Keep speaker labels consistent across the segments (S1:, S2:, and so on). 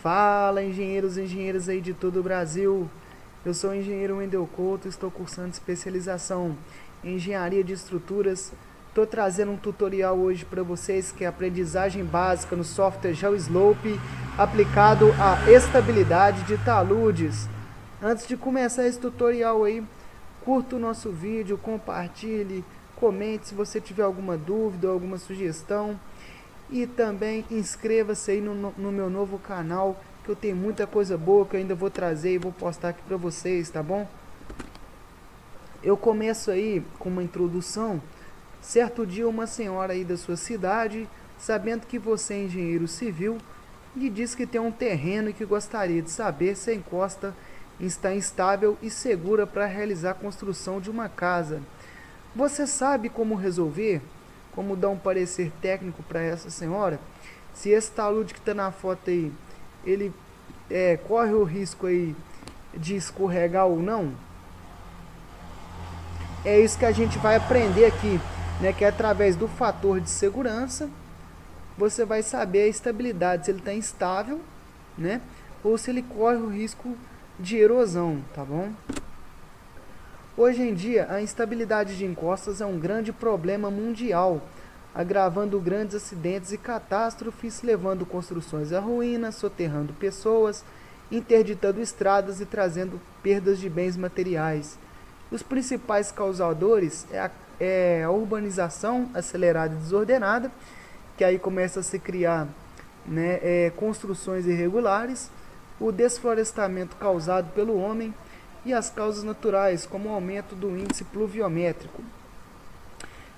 S1: Fala, engenheiros e engenheiras aí de todo o Brasil. Eu sou o engenheiro Wendel Couto, estou cursando especialização em engenharia de estruturas. Estou trazendo um tutorial hoje para vocês que é a aprendizagem básica no software GeoSlope aplicado à estabilidade de taludes. Antes de começar esse tutorial aí, curta o nosso vídeo, compartilhe, comente se você tiver alguma dúvida ou alguma sugestão. E também inscreva-se aí no meu novo canal, que eu tenho muita coisa boa que eu ainda vou trazer e vou postar aqui para vocês, tá bom? Eu começo aí com uma introdução. Certo dia uma senhora aí da sua cidade, sabendo que você é engenheiro civil, lhe diz que tem um terreno e que gostaria de saber se a encosta está instável e segura para realizar a construção de uma casa. Você sabe como resolver? Como dar um parecer técnico para essa senhora? Se esse talude que está na foto aí, ele corre o risco aí de escorregar ou não? É isso que a gente vai aprender aqui, né? Que é através do fator de segurança, você vai saber a estabilidade, se ele está instável, né? Ou se ele corre o risco de erosão, tá bom? Hoje em dia, a instabilidade de encostas é um grande problema mundial, agravando grandes acidentes e catástrofes, levando construções à ruína, soterrando pessoas, interditando estradas e trazendo perdas de bens materiais. Os principais causadores é a urbanização acelerada e desordenada, que aí começa a se criar, né, construções irregulares, o desflorestamento causado pelo homem, e as causas naturais, como o aumento do índice pluviométrico.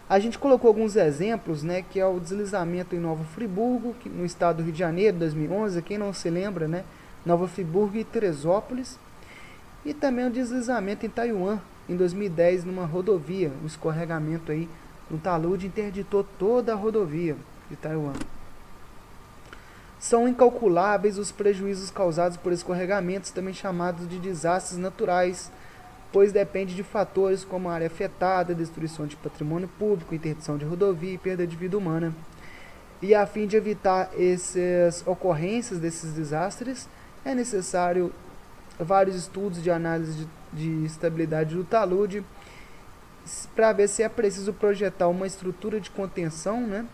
S1: A gente colocou alguns exemplos, né, que é o deslizamento em Nova Friburgo, no estado do Rio de Janeiro, 2011, quem não se lembra, né, Nova Friburgo e Teresópolis, e também o deslizamento em Taiwan, em 2010, numa rodovia, um escorregamento aí no talude interditou toda a rodovia de Taiwan. São incalculáveis os prejuízos causados por escorregamentos, também chamados de desastres naturais, pois depende de fatores como a área afetada, destruição de patrimônio público, interdição de rodovia e perda de vida humana. E a fim de evitar essas ocorrências desses desastres, é necessário vários estudos de análise de estabilidade do talude, para ver se é preciso projetar uma estrutura de contenção, né?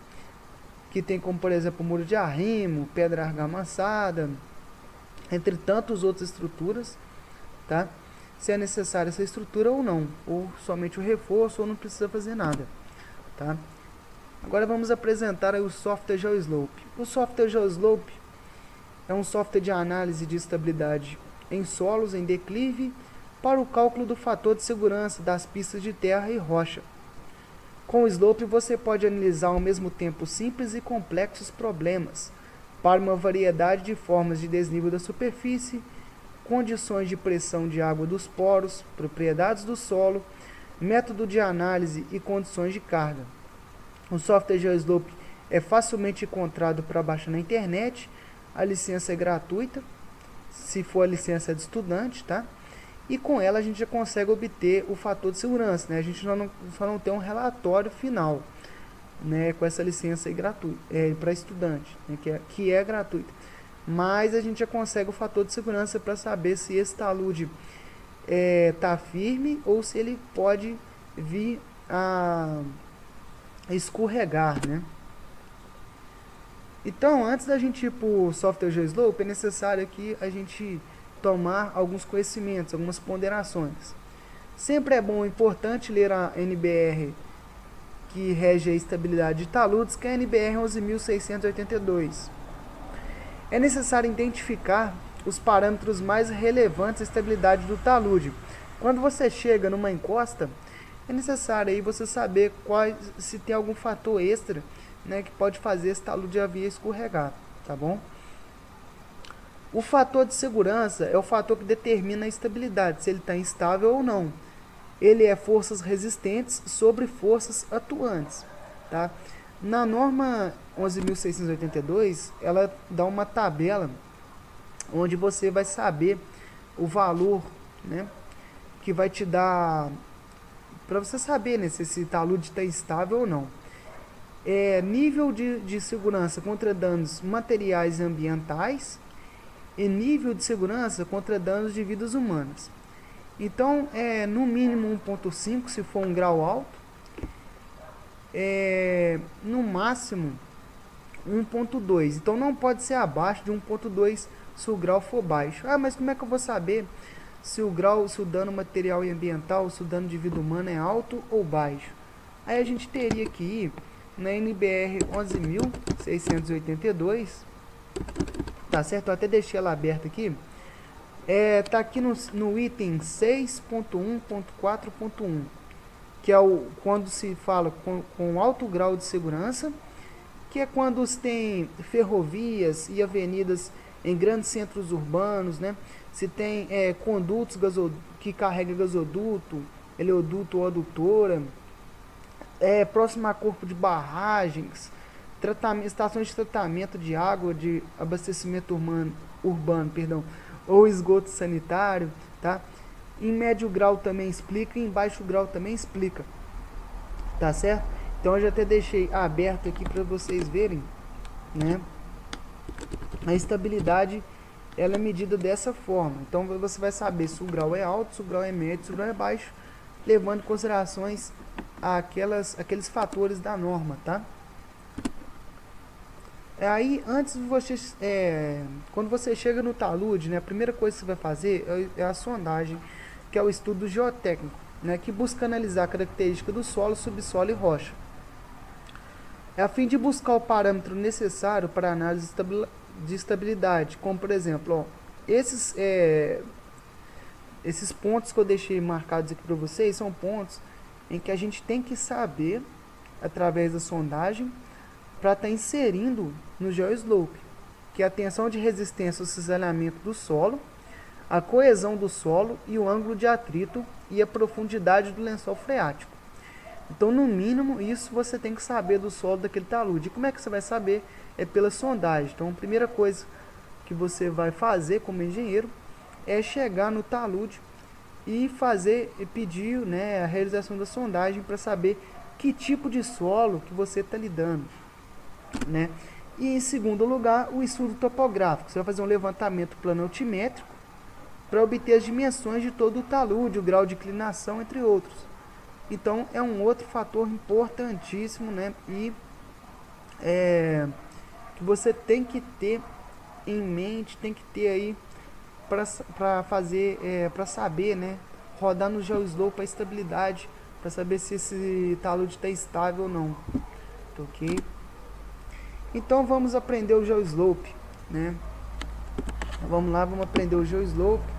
S1: Que tem como, por exemplo, muro de arrimo, pedra argamassada, entre tantas outras estruturas, tá? Se é necessária essa estrutura ou não, ou somente o reforço, ou não precisa fazer nada, tá? Agora vamos apresentar aí o software GeoSlope. O software GeoSlope é um software de análise de estabilidade em solos em declive para o cálculo do fator de segurança das pistas de terra e rocha. Com o Slope você pode analisar ao mesmo tempo simples e complexos problemas para uma variedade de formas de desnível da superfície, condições de pressão de água dos poros, propriedades do solo, método de análise e condições de carga. O software GeoSlope é facilmente encontrado para baixar na internet, a licença é gratuita, se for a licença de estudante, tá? E com ela a gente já consegue obter o fator de segurança, né? A gente só não tem um relatório final, né, com essa licença aí gratuita, para estudante, né, que é gratuita. Mas a gente já consegue o fator de segurança para saber se esse talude tá firme ou se ele pode vir a escorregar, né? Então, antes da gente ir para o software GeoSlope, é necessário que a gente tomar alguns conhecimentos, algumas ponderações. Sempre é bom e importante ler a NBR que rege a estabilidade de taludes, que é a NBR 11.682. É necessário identificar os parâmetros mais relevantes à estabilidade do talude. Quando você chega numa encosta, é necessário aí você saber se tem algum fator extra, né, que pode fazer esse talude vir escorregar, tá bom? O fator de segurança é o fator que determina a estabilidade, se ele está instável ou não. Ele é forças resistentes sobre forças atuantes, tá? Na norma 11.682, ela dá uma tabela onde você vai saber o valor, né, que vai te dar, para você saber, né, se esse talude está instável ou não. Nível de segurança contra danos materiais e ambientais, e nível de segurança contra danos de vidas humanas. Então, no mínimo 1.5 se for um grau alto, no máximo 1.2. Então não pode ser abaixo de 1.2 se o grau for baixo. Ah, mas como é que eu vou saber se o grau, se o dano material e ambiental, se o dano de vida humana é alto ou baixo? Aí a gente teria que ir na NBR 11.682, tá certo? Eu até deixei ela aberta aqui. Tá aqui no item 6.1.4.1, que é quando se fala com alto grau de segurança, que é quando se tem ferrovias e avenidas em grandes centros urbanos, né? Se tem condutos que carregam gasoduto, eleoduto ou adutora, próximo a corpo de barragens, estações de tratamento de água, de abastecimento urbano, perdão, ou esgoto sanitário, tá? Em médio grau também explica, e em baixo grau também explica, tá certo? Então eu já até deixei aberto aqui para vocês verem, né? A estabilidade ela é medida dessa forma. Então você vai saber se o grau é alto, se o grau é médio, se o grau é baixo, levando em considerações aqueles fatores da norma, tá? Aí, antes de você, quando você chega no talude, né, a primeira coisa que você vai fazer é a sondagem, que é o estudo geotécnico, né, que busca analisar a característica do solo, subsolo e rocha. É a fim de buscar o parâmetro necessário para a análise de estabilidade, como por exemplo, ó, esses pontos que eu deixei marcados aqui para vocês são pontos em que a gente tem que saber, através da sondagem, para estar inserindo no GeoSlope, que é a tensão de resistência ao cisalhamento do solo, a coesão do solo e o ângulo de atrito e a profundidade do lençol freático. Então, no mínimo, isso você tem que saber do solo daquele talude. E como é que você vai saber? É pela sondagem. Então, a primeira coisa que você vai fazer como engenheiro é chegar no talude e pedir, né, a realização da sondagem para saber que tipo de solo que você está lidando, né? E em segundo lugar, o estudo topográfico. Você vai fazer um levantamento plano-altimétrico para obter as dimensões de todo o talude, o grau de inclinação, entre outros. Então é um outro fator importantíssimo, né? E que você tem que ter em mente, tem que ter aí para fazer, para saber, né? Rodar no GeoSlope a estabilidade, para saber se esse talude está estável ou não. Ok? Então vamos aprender o GeoSlope, né? Vamos lá, vamos aprender o GeoSlope.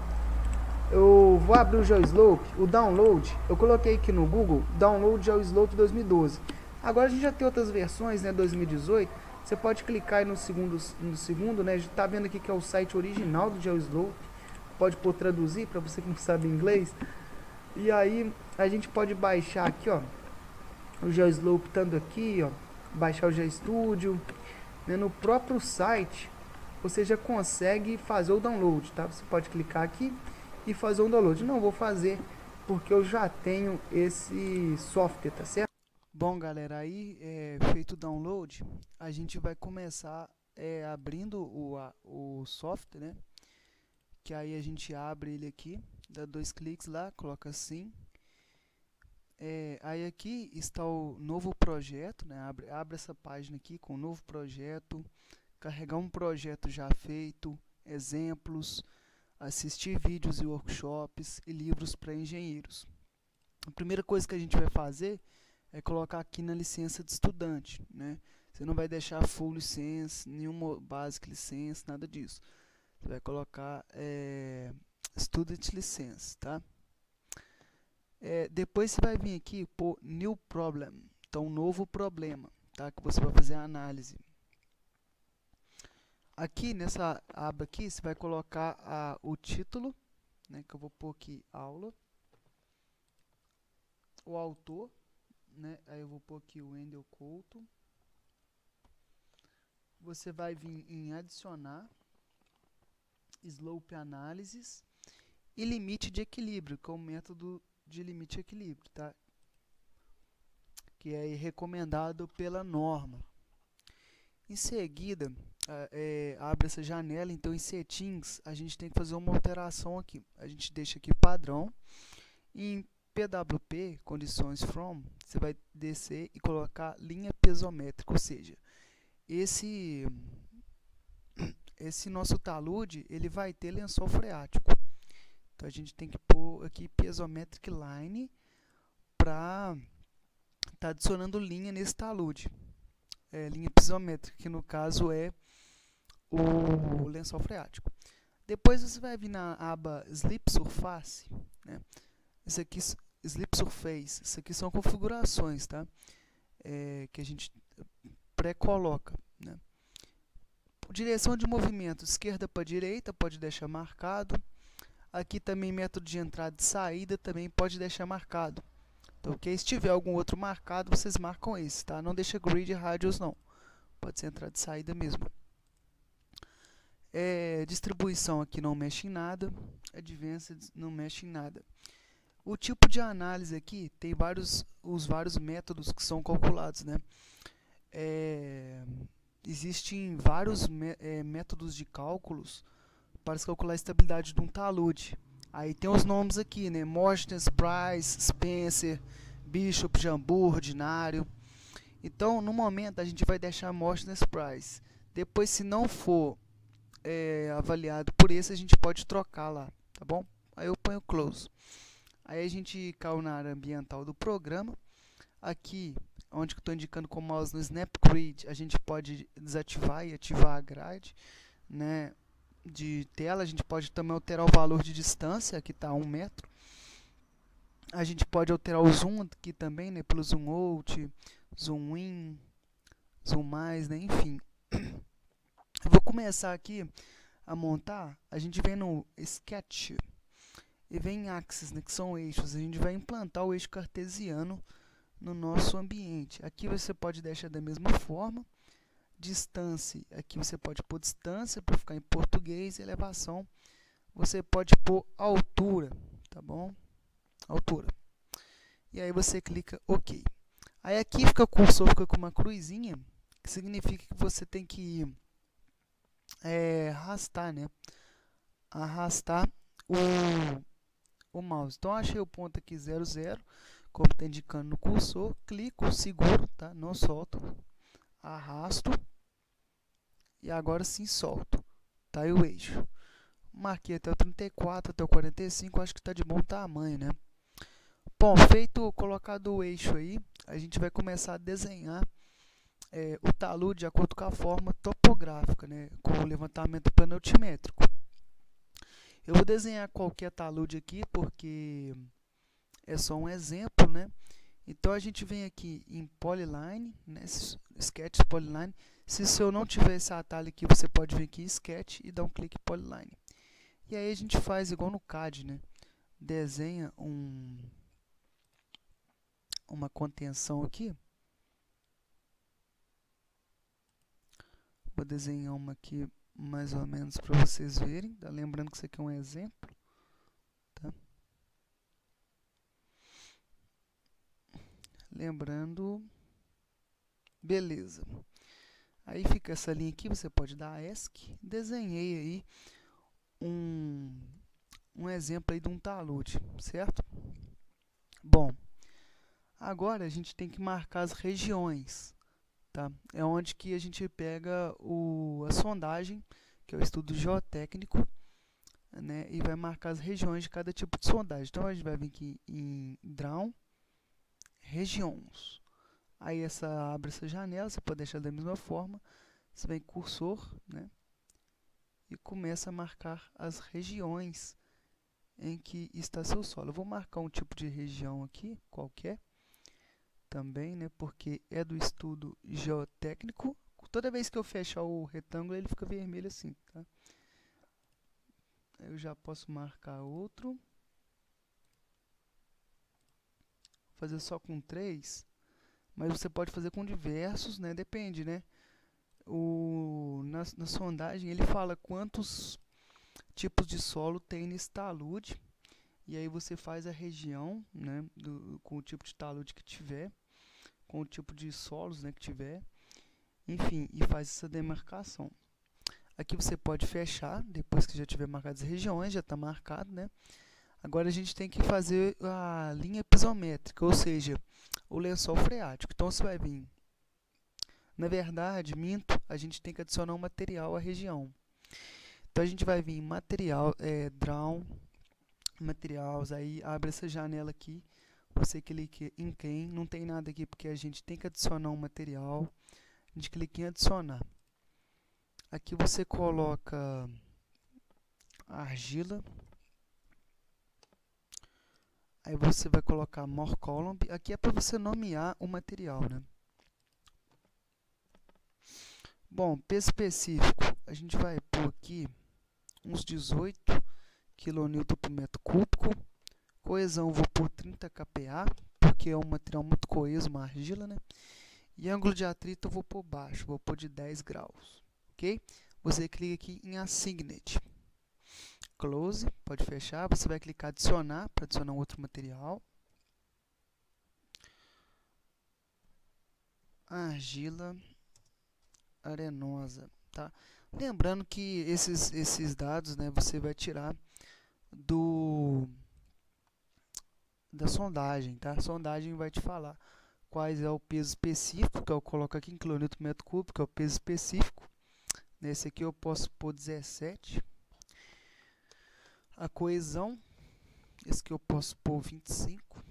S1: Eu vou abrir o GeoSlope, o download. Eu coloquei aqui no Google Download GeoSlope 2012. Agora a gente já tem outras versões, né? 2018. Você pode clicar aí no segundo, né? Tá vendo aqui que é o site original do GeoSlope. Pode pôr traduzir para você que não sabe inglês. E aí a gente pode baixar aqui, ó, o GeoSlope estando aqui, ó, baixar o GeoStudio, né? No próprio site você já consegue fazer o download, tá? Você pode clicar aqui e fazer um download. Não vou fazer porque eu já tenho esse software, tá certo? Bom, galera, aí feito o download, a gente vai começar abrindo o software, né? Que aí a gente abre ele aqui, dá 2 cliques lá, coloca assim. Aí aqui está o novo projeto, né? Abre essa página aqui com o novo projeto, carregar um projeto já feito, exemplos, assistir vídeos e workshops e livros para engenheiros. A primeira coisa que a gente vai fazer é colocar aqui na licença de estudante, né? Você não vai deixar full license, nenhuma basic license, nada disso. Você vai colocar student license, tá? Depois você vai vir aqui por new problem, então novo problema, tá? Que você vai fazer a análise. Aqui nessa aba aqui você vai colocar o título, né? Que eu vou pôr aqui aula, o autor, né? Aí eu vou pôr aqui o Wendel Couto. Você vai vir em adicionar, slope analysis e limite de equilíbrio, que é o método de limite de equilíbrio, tá? Que é recomendado pela norma. Em seguida, abre essa janela. Então em settings a gente tem que fazer uma alteração aqui. A gente deixa aqui padrão. E em PWP, condições from, você vai descer e colocar linha pesométrica, ou seja, esse nosso talude ele vai ter lençol freático. Então a gente tem que pôr aqui pesometric line para tá adicionando linha nesse talude. Linha pisométrica, que no caso é o lençol freático. Depois você vai vir na aba Sleep Surface, né? Esse aqui, Sleep Surface, isso aqui são configurações, tá? Que a gente pré-coloca, né? Direção de movimento, esquerda para direita, pode deixar marcado. Aqui também método de entrada e saída, também pode deixar marcado. Então, okay? Se tiver algum outro marcado, vocês marcam esse, tá? Não deixa grid radius não. Pode ser entrada e saída mesmo. Distribuição aqui não mexe em nada. Advanced não mexe em nada. O tipo de análise aqui tem os vários métodos que são calculados, né? Existem vários métodos de cálculos para se calcular a estabilidade de um talude. Aí tem os nomes aqui, né? Mortens, Price, Spencer, Bishop, Jambu, ordinário. Então, no momento, a gente vai deixar Mortens, Price. Depois, se não for avaliado por esse, a gente pode trocar lá, tá bom? Aí eu ponho Close. Aí a gente caiu na área ambiental do programa. Aqui, onde eu estou indicando com o mouse no Snap Grid, a gente pode desativar e ativar a grade, né, de tela. A gente pode também alterar o valor de distância, aqui está 1 metro. A gente pode alterar o zoom aqui também, né, pelo zoom out, zoom in, zoom mais, né, enfim. Eu vou começar aqui a montar. A gente vem no Sketch e vem em Axis, né, que são eixos. A gente vai implantar o eixo cartesiano no nosso ambiente. Aqui você pode deixar da mesma forma. Distância, aqui você pode pôr distância para ficar em português. Elevação, você pode pôr altura, tá bom? Altura. E aí você clica OK. Aí aqui fica o cursor, fica com uma cruzinha, que significa que você tem que arrastar, né? Arrastar o mouse. Então achei o ponto aqui 0, 0. Como está indicando no cursor, clico, seguro, tá? Não solto, arrasto e agora sim solto, tá aí o eixo. Marquei até o 34, até o 45, acho que está de bom tamanho, né? Bom, feito, colocado o eixo aí, a gente vai começar a desenhar o talude de acordo com a forma topográfica, né? Com o levantamento plano altimétrico. Eu vou desenhar qualquer talude aqui, porque é só um exemplo, né? Então a gente vem aqui em Polyline, né? Sketch Polyline. Se eu não tiver esse atalho aqui, você pode vir aqui em Sketch e dar um clique em Polyline. E aí a gente faz igual no CAD, né? Desenha uma contenção aqui. Vou desenhar uma aqui mais ou menos para vocês verem. Tá? Lembrando que isso aqui é um exemplo. Tá? Lembrando, beleza. Aí fica essa linha aqui, você pode dar ESC. Desenhei aí um exemplo aí de um talude, certo? Bom, agora a gente tem que marcar as regiões, tá? É onde que a gente pega a sondagem, que é o estudo geotécnico, né? E vai marcar as regiões de cada tipo de sondagem. Então a gente vai vir aqui em Draw, regiões. Aí abre essa janela, você pode deixar da mesma forma. Você vem cursor, né? E começa a marcar as regiões em que está seu solo. Eu vou marcar um tipo de região aqui, qualquer, também, né? Porque é do estudo geotécnico. Toda vez que eu fechar o retângulo, ele fica vermelho assim, tá? Eu já posso marcar outro. Vou fazer só com 3. Mas você pode fazer com diversos, né? Depende, né? Na sondagem ele fala quantos tipos de solo tem nesse talude. E aí você faz a região, né? Com o tipo de talude que tiver, com o tipo de solos, né, que tiver. Enfim, e faz essa demarcação. Aqui você pode fechar, depois que já tiver marcado as regiões, já está marcado, né? Agora a gente tem que fazer a linha pisométrica, ou seja, o lençol freático. Então você vai vir, na verdade, minto, a gente tem que adicionar um material à região. Então a gente vai vir em material, draw, materials, aí abre essa janela aqui, você clica em quem, não tem nada aqui porque a gente tem que adicionar um material, a gente clica em adicionar. Aqui você coloca argila, aí você vai colocar more column, aqui é para você nomear o material, né? Bom, peso específico, a gente vai pôr aqui uns 18 kN por metro cúbico, coesão vou pôr 30 kPa, porque é um material muito coeso, uma argila, né? E ângulo de atrito eu vou pôr baixo, vou pôr de 10 graus, ok? Você clica aqui em Assigned, Close, pode fechar, você vai clicar adicionar, para adicionar um outro material. Argila arenosa, tá? Lembrando que esses dados, né, você vai tirar da sondagem, tá? A sondagem vai te falar quais é o peso específico, que eu coloco aqui em quilômetro por metro cúbico, que é o peso específico. Nesse aqui eu posso pôr 17. A coesão, esse que eu posso pôr 25.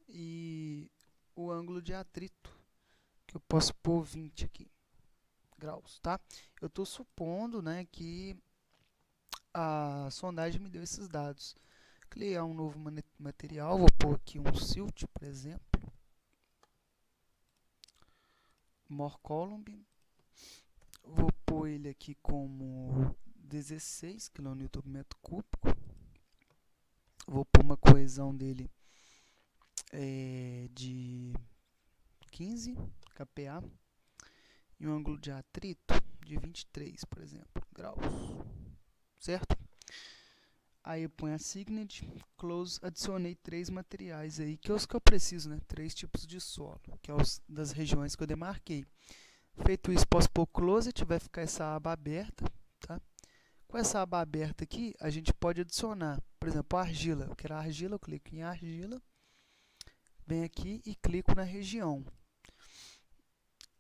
S1: E o ângulo de atrito, que eu posso pôr 20 aqui, graus, tá? Eu estou supondo, né, que a sondagem me deu esses dados. Criar um novo material, vou pôr aqui um silt, por exemplo. More column. Vou pôr ele aqui como 16 kN por metro cúbico. Vou pôr uma coesão dele de 15 kPa. E um ângulo de atrito de 23, por exemplo, graus. Certo? Aí eu ponho Assigned, Close, adicionei 3 materiais aí, que é os que eu preciso, né? 3 tipos de solo, que é os das regiões que eu demarquei. Feito isso, posso pôr Closet, vai ficar essa aba aberta, tá? Com essa aba aberta aqui, a gente pode adicionar, por exemplo, a argila. Eu quero a argila, eu clico em argila, venho aqui e clico na região.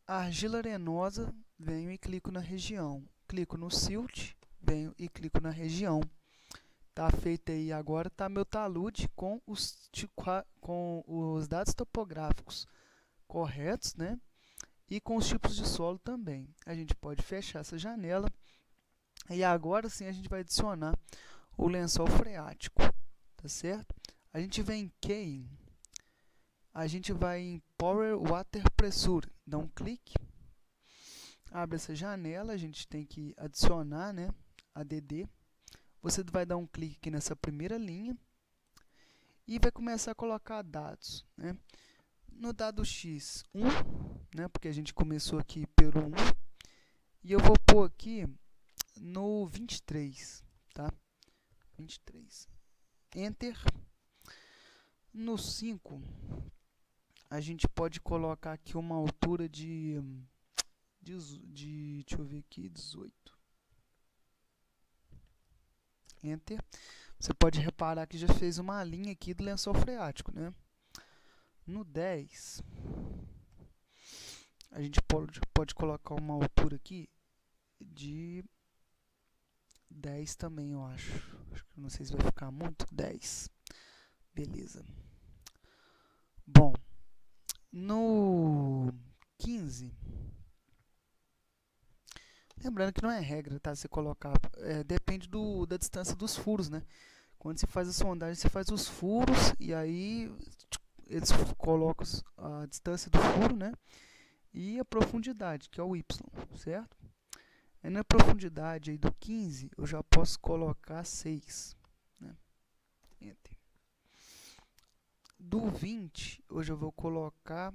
S1: A argila arenosa, venho e clico na região. Clico no silt, venho e clico na região. Tá feito aí agora, tá meu talude com os dados topográficos corretos, né? E com os tipos de solo também. A gente pode fechar essa janela. E agora sim a gente vai adicionar o lençol freático, tá certo? A gente vem em Key, a gente vai em Power Water Pressure, dá um clique, abre essa janela, a gente tem que adicionar, né, ADD. Você vai dar um clique aqui nessa primeira linha e vai começar a colocar dados, né? No dado X, 1, né, porque a gente começou aqui pelo 1, e eu vou pôr aqui no 23, tá? 23. Enter. No 5, a gente pode colocar aqui uma altura deixa eu ver aqui, 18. Enter. Você pode reparar que já fez uma linha aqui do lençol freático, né? No 10, a gente pode colocar uma altura aqui de 10 também, eu acho. Acho que não sei se vai ficar muito. 10. Beleza. Bom, no 15, lembrando que não é regra, tá? Você colocar, depende da distância dos furos, né? Quando você faz a sondagem, você faz os furos e aí eles colocam a distância do furo, né? E a profundidade, que é o Y, certo? Aí na profundidade aí do 15, eu já posso colocar 6, né? Enter. Do 20, hoje eu vou colocar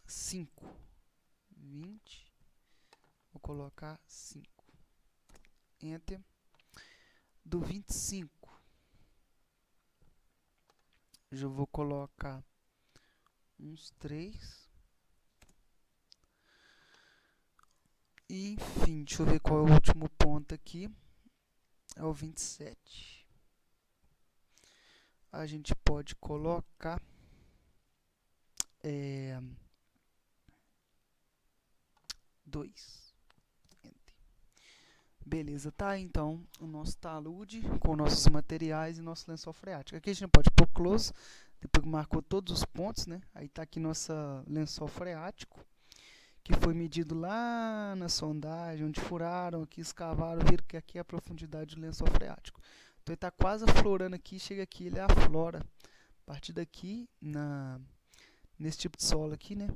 S1: 5. 20, vou colocar 5. Enter. Do 25, eu vou colocar uns 3. E, enfim, deixa eu ver qual é o último ponto aqui. É o 27. A gente pode colocar 2. Beleza, tá? Então, o nosso talude com nossos materiais e nosso lençol freático. Aqui a gente pode pôr close, depois que marcou todos os pontos, né? Aí tá aqui nossa lençol freático, que foi medido lá na sondagem, onde furaram aqui, escavaram, viram que aqui é a profundidade do lençol freático. Então ele tá quase aflorando aqui, chega aqui, ele aflora. A partir daqui, nesse tipo de solo aqui, né?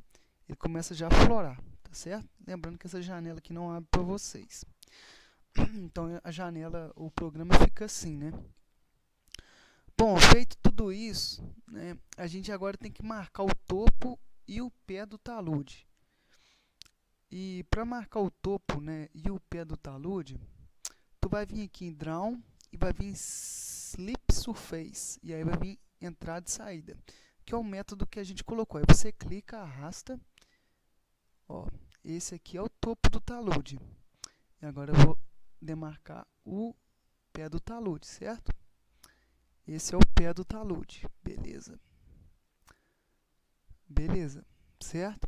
S1: Ele começa já a aflorar, tá certo? Lembrando que essa janela aqui não abre para vocês. Então a janela, o programa fica assim, né? Bom, feito tudo isso, né, a gente agora tem que marcar o topo e o pé do talude. E para marcar o topo, né, e o pé do talude, tu vai vir aqui em Draw e vai vir em Slip Surface. E aí vai vir entrada e saída, que é o método que a gente colocou. Aí você clica, arrasta. Ó, esse aqui é o topo do talude. E agora eu vou demarcar o pé do talude, certo? Esse é o pé do talude, beleza. Beleza, certo?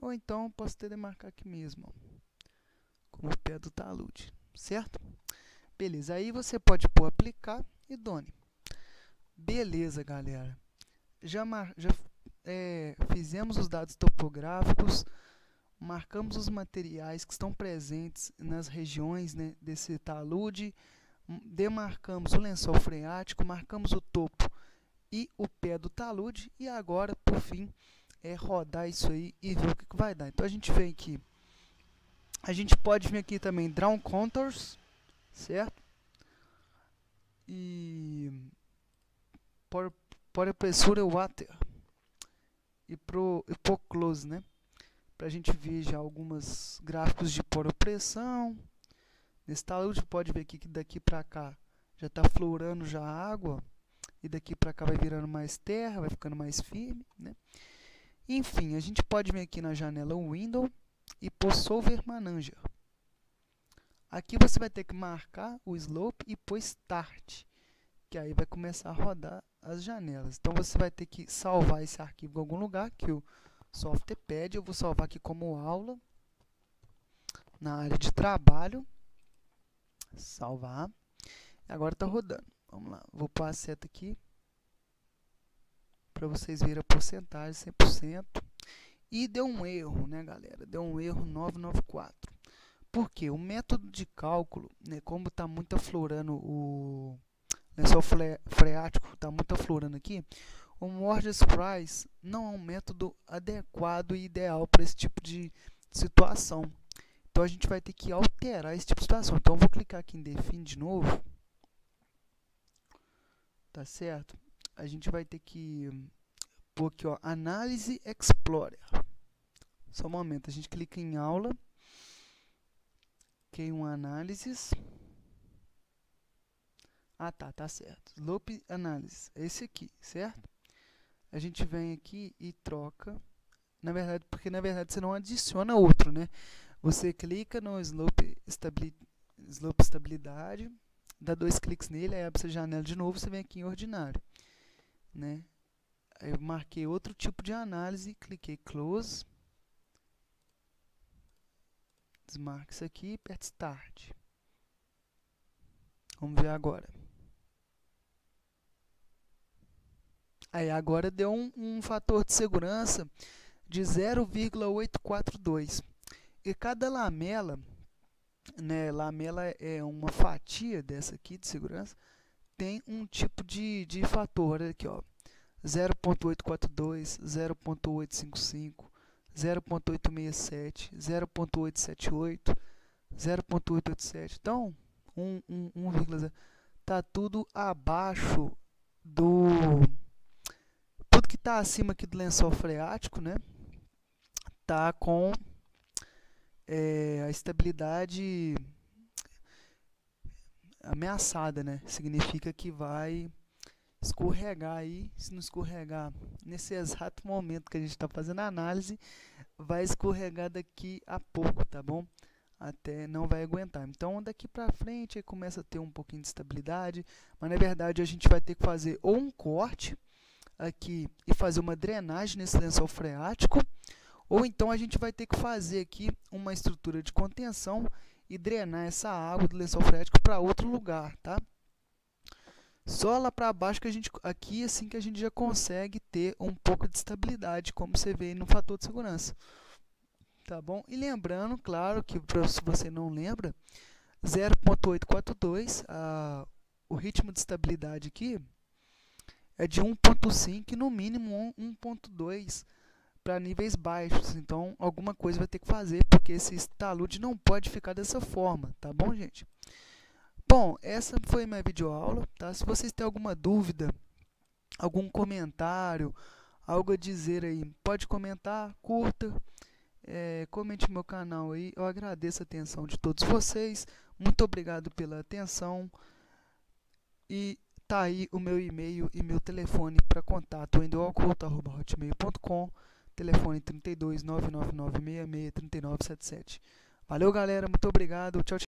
S1: Ou então posso até demarcar aqui mesmo, ó, como o pé do talude, certo? Beleza, aí você pode pôr aplicar e done. Beleza, galera. Já fizemos os dados topográficos, marcamos os materiais que estão presentes nas regiões, né, desse talude, demarcamos o lençol freático, marcamos o topo e o pé do talude, e agora, por fim, é rodar isso aí e ver o que vai dar. Então a gente vem aqui, a gente pode vir aqui também Draw Contours, certo? E por pressura water e por close, né? Para a gente ver já alguns gráficos de poropressão. Nesse talude pode ver aqui que daqui para cá já está florando já a água, e daqui para cá vai virando mais terra, vai ficando mais firme, né? Enfim, a gente pode vir aqui na janela Window e pôr Solver Manager. Aqui você vai ter que marcar o Slope e pôr Start, que aí vai começar a rodar as janelas. Então você vai ter que salvar esse arquivo em algum lugar que o software pede. Eu vou salvar aqui como aula, na área de trabalho. Salvar. Agora está rodando. Vamos lá, vou pôr a seta aqui para vocês verem a porcentagem, 100%. E deu um erro, né, galera? Deu um erro 994. Por quê? O método de cálculo, né, como está muito aflorando o lençol freático, está muito aflorando aqui, o Morges Price não é um método adequado e ideal para esse tipo de situação. Então a gente vai ter que alterar esse tipo de situação. Então eu vou clicar aqui em Define de novo. Tá certo? A gente vai ter que pôr aqui, ó, Análise Explorer. Só um momento, a gente clica em aula. Ok, um análises. Ah, tá certo. Slope Analysis, esse aqui, certo? A gente vem aqui e troca, na verdade, porque na verdade você não adiciona outro, né? Você clica no Slope Estabilidade, dá 2 cliques nele, aí abre essa janela de novo, você vem aqui em Ordinário, né? Aí eu marquei outro tipo de análise, cliquei Close, desmarca isso aqui e aperta Start. Vamos ver agora. Aí agora deu um fator de segurança de 0,842. E cada lamela, né, lamela é uma fatia dessa aqui de segurança, tem um tipo de fator. Olha aqui, ó, 0,842, 0,855, 0,867, 0,878, 0,887. Então, 1,0. Tá tudo abaixo do... Tudo que está acima aqui do lençol freático, né, tá com a estabilidade ameaçada, né? Significa que vai escorregar aí. Se não escorregar nesse exato momento que a gente está fazendo a análise, vai escorregar daqui a pouco, tá bom? até não vai aguentar. Então daqui para frente aí começa a ter um pouquinho de estabilidade, mas na verdade a gente vai ter que fazer ou um corte aqui e fazer uma drenagem nesse lençol freático, ou então a gente vai ter que fazer aqui uma estrutura de contenção e drenar essa água do lençol freático para outro lugar, tá? Só lá para baixo que a gente, aqui assim que a gente já consegue ter um pouco de estabilidade, como você vê no fator de segurança. Tá bom? E lembrando, claro, que se você não lembra, 0.842, o ritmo de estabilidade aqui é de 1.5 e no mínimo 1.2 para níveis baixos. Então, alguma coisa vai ter que fazer, porque esse talude não pode ficar dessa forma, tá bom, gente? Bom, essa foi minha videoaula, tá? Se vocês têm alguma dúvida, algum comentário, algo a dizer aí, pode comentar, curta, comente no meu canal aí. Eu agradeço a atenção de todos vocês. Muito obrigado pela atenção. E tá aí o meu e-mail e meu telefone para contato, wendelocouto@hotmail.com, telefone 32 99966 3977. Valeu, galera, muito obrigado. Tchau, tchau.